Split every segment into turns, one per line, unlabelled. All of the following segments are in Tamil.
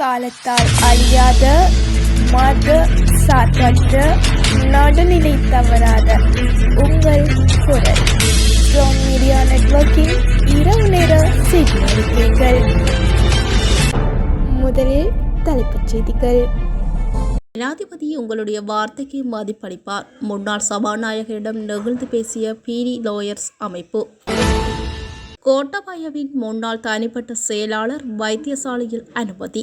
காலத்தால் அழியாத மத சார்பற்ற நடுநிலை தவறாத உங்கள் குரல் ஃப்ரம் மீடியா நெட்வொர்க்கிங் இரவு நேர செய்தி அறிக்கைகள். முதலில் தலைப்புச் செய்திகள்.
ஜனாதிபதி உங்களுடைய வார்த்தைக்கு மதிப்பளிப்பார். முன்னாள் சபாநாயகரிடம் நெகிழ்ந்து பேசிய பீடி லாயர்ஸ் அமைப்பு. கோட்டாபயவின் முன்னாள் தனிப்பட்ட செயலாளர் வைத்தியசாலையில் அனுமதி.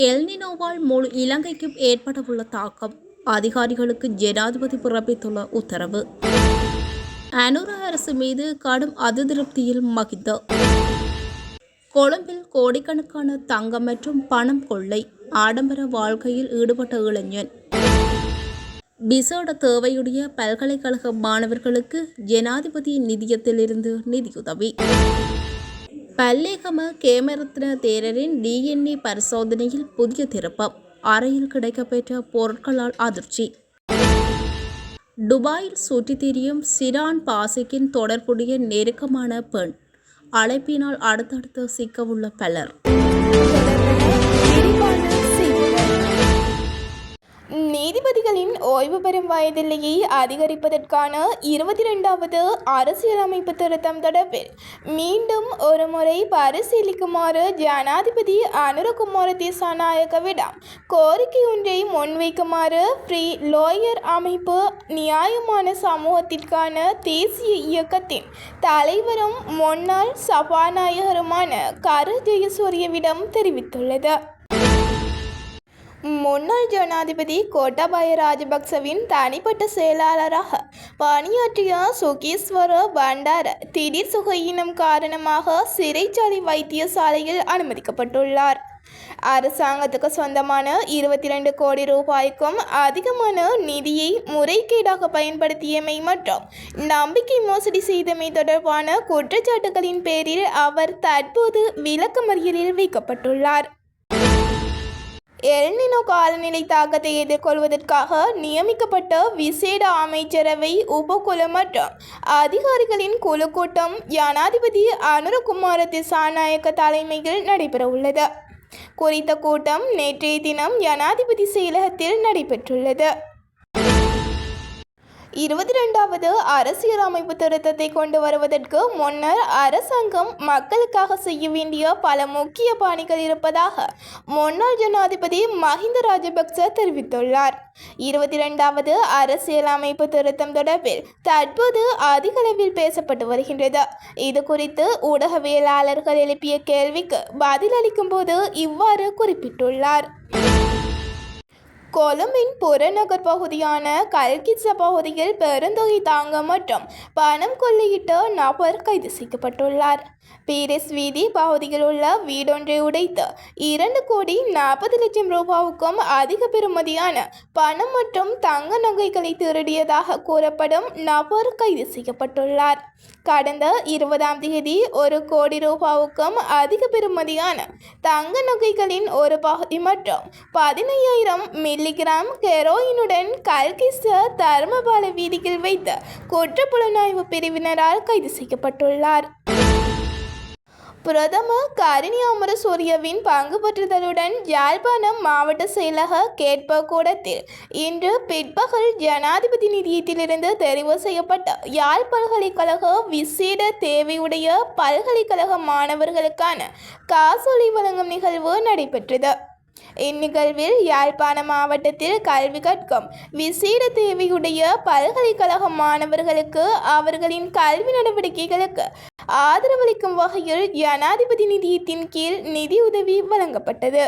எல்னினோவால் முழு இலங்கைக்கும் ஏற்படவுள்ள தாக்கம், அதிகாரிகளுக்கு ஜனாதிபதி பிறப்பித்துள்ள உத்தரவு. அனுர அரசு மீது கடும் அதிருப்தியில் மகிந்த. கொழும்பில் கோடிக்கணக்கான தங்கம் மற்றும் பணம் கொள்ளை, ஆடம்பர வாழ்க்கையில் ஈடுபட்ட இளைஞன். விசேட தேவையுடைய பல்கலைக்கழக மாணவர்களுக்கு ஜனாதிபதியின் நிதியத்திலிருந்து நிதியுதவி. பல்லேகம கேமரத்ன தேரரின் DNA பரிசோதனையில் புதிய திருப்பம், அறையில் கிடைக்கப்பெற்ற பொருட்களால் அதிர்ச்சி. துபாயில் சுற்றித் திரியும் சிரான் பாசிக்கின் தொடர்புடைய நெருக்கமான பெண், அழைப்பினால் அடுத்தடுத்து சிக்கவுள்ள பலர்.
நீதிபதிகளின் ஓய்வு பெறும் வயதிலேயே அதிகரிப்பதற்கான 22வது அரசியலமைப்பு திருத்தம் தொடர்பில் மீண்டும் ஒருமுறை பரிசீலிக்குமாறு ஜனாதிபதி அனுரகுமார திசாநாயக்கவிடம் கோரிக்கை ஒன்றை முன்வைக்குமாறு ஃப்ரீ லாயர் அமைப்பு நியாயமான சமூகத்திற்கான தேசிய இயக்கத்தின் தலைவரும் முன்னாள் சபாநாயகருமான கரு ஜெயசூரியவிடம் தெரிவித்துள்ளது. முன்னாள் ஜனாதிபதி கோட்டாபய ராஜபக்சவின் தனிப்பட்ட செயலாளராக பணியாற்றிய சுகீஸ்வர பண்டார திடீர் சுகையினம் காரணமாக சிறைச்சாலை வைத்தியசாலையில் அனுமதிக்கப்பட்டுள்ளார். அரசாங்கத்துக்கு சொந்தமான 22 கோடி ரூபாய்க்கும் அதிகமான நிதியை முறைகேடாக பயன்படுத்தியமை மற்றும் நம்பிக்கை மோசடி செய்தமை தொடர்பான குற்றச்சாட்டுகளின் பேரில் அவர் தற்போது விளக்கமறியலில் வைக்கப்பட்டுள்ளார். எல்னினோ காலநிலை தாக்கத்தை எதிர்கொள்வதற்காக நியமிக்கப்பட்ட விசேட அமைச்சரவை உபகுழு மற்றும் அதிகாரிகளின் குழு கூட்டம் ஜனாதிபதி அனுரகுமார திசாநாயக்க தலைமையில் நடைபெறவுள்ளது. குறித்த கூட்டம் நேற்றைய தினம் ஜனாதிபதி செயலகத்தில் நடைபெற்றுள்ளது. 22வது அரசியலமைப்பு திருத்தத்தை கொண்டு வருவதற்கு முன்னர் அரசாங்கம் மக்களுக்காக செய்ய வேண்டிய பல முக்கிய பணிகள் இருப்பதாக முன்னாள் ஜனாதிபதி மஹிந்த ராஜபக்ச தெரிவித்துள்ளார். 22வது அரசியலமைப்பு திருத்தம் தொடர்பில் தற்போது அதிகளவில் பேசப்பட்டு வருகின்றது. இது குறித்து ஊடகவியலாளர்கள் எழுப்பிய கேள்விக்கு பதிலளிக்கும் போது இவ்வாறு குறிப்பிட்டுள்ளார். கொழும்பின் புறநகர் பகுதியான கல்கிஸ்ஸ பகுதியில் பெருந்தொகை தாங்கம் மற்றும் பணம் கொள்ளையிட்ட நபர் கைது செய்யப்பட்டுள்ளார். பீரிஸ் வீதி பகுதியில் உள்ள வீடொன்றை உடைத்து 2 கோடி 40 லட்சம் ரூபாவுக்கும் அதிக பெறுமதியான பணம் மற்றும் தங்க நகைகளை திருடியதாக கூறப்படும் நபர் கைது செய்யப்பட்டுள்ளார். கடந்த 20ஆம் தேதி 1 கோடி ரூபாவுக்கும் அதிக பெறுமதியான தங்க நகைகளின் ஒரு பகுதி மற்றும் 15,000 மில்லிகிராம் ஹெரோயினுடன் கல்கிஸ்ஸ தர்மபால வீதியில் வைத்து குற்றப்புலனாய்வு பிரிவினரால் கைது செய்யப்பட்டுள்ளார். பிரதமர் கரினி அமரசூரியவின் பங்கு பற்றுதலுடன் யாழ்ப்பாணம் மாவட்ட செயலக கேட்ப கூடத்தில் இன்று பிற்பகல் ஜனாதிபதி நிதியத்திலிருந்து தெரிவு செய்யப்பட்ட யாழ் பல்கலைக்கழக விசேட தேவையுடைய பல்கலைக்கழக மாணவர்களுக்கான காசோலை வழங்கும் நிகழ்வு நடைபெற்றது. இந்நிகழ்வில் யாழ்ப்பாண மாவட்டத்தில் கல்வி கற்கும் விசேட தேவையுடைய பல்கலைக்கழக மாணவர்களுக்கு அவர்களின் கல்வி நடவடிக்கைகளுக்கு ஆதரவளிக்கும் வகையில் ஜனாதிபதி நிதியத்தின் கீழ் நிதியுதவி வழங்கப்பட்டது.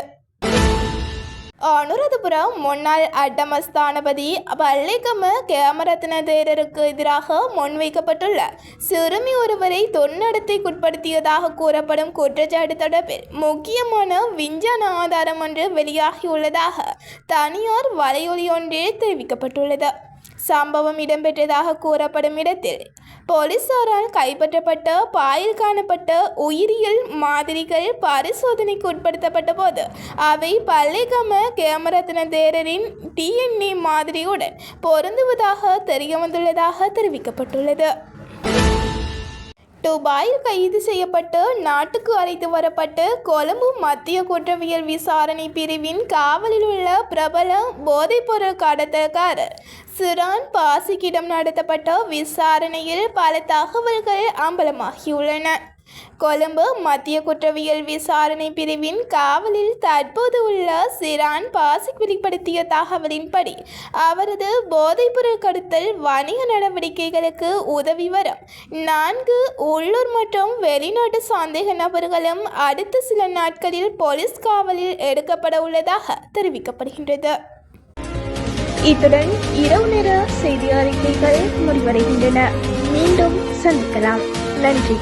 அனுராதபுரம் முன்னாள் அட்டமஸ்தானபதி பல்லேகம கேமரத்ன தேரருக்கு எதிராக முன்வைக்கப்பட்டுள்ள சிறுமி ஒருவரை தொன்னடத்தைக்குட்படுத்தியதாக கூறப்படும் குற்றச்சாட்டு தொடர்பில் முக்கியமான விஞ்ஞான ஆதாரம் ஒன்று வெளியாகியுள்ளதாக தனியார் வலையொலி ஒன்றில் தெரிவிக்கப்பட்டுள்ளது. சம்பவம் இடம்பெற்றதாக கூறப்படும் இடத்தில் போலீசாரால் கைப்பற்றப்பட்ட பாயில் காணப்பட்ட உயிரியல் மாதிரிகள் பரிசோதனைக்கு உட்படுத்தப்பட்ட போது அவை பல்லேகம கேமரத்ன தேரரின் DNA மாதிரியுடன் பொருந்துவதாக தெரியவந்துள்ளதாக தெரிவிக்கப்பட்டுள்ளது. துபாயில் கைது செய்யப்பட்டு நாட்டுக்கு அழைத்து வரப்பட்டு கொழும்பு மத்திய குற்றவியல் விசாரணை பிரிவின் காவலில் உள்ள பிரபல போதைப்பொருள் கடத்தல்காரர் சிரான் பாசிக்கிடம் நடத்தப்பட்ட விசாரணையில் பல தகவல்கள் அம்பலமாகியுள்ளன. கொழும்பு மத்திய குற்றவியல் விசாரணை பிரிவின் காவலில் தற்போது உள்ள சிரான் பாசிக் வெளிப்படுத்திய தகவலின்படி அவரது போதைப்பொருள் கடத்தல் வணிக நடவடிக்கைகளுக்கு உதவி வரும் 4 உள்ளூர் மற்றும் வெளிநாட்டு சந்தேக நபர்களும் அடுத்த சில நாட்களில் போலீஸ் காவலில் எடுக்கப்பட உள்ளதாக தெரிவிக்கப்படுகின்றது. இத்துடன் இரவு நேர செய்தி அறிக்கைகள் முடிவடைகின்றன. மீண்டும் சந்திக்கலாம். நன்றி.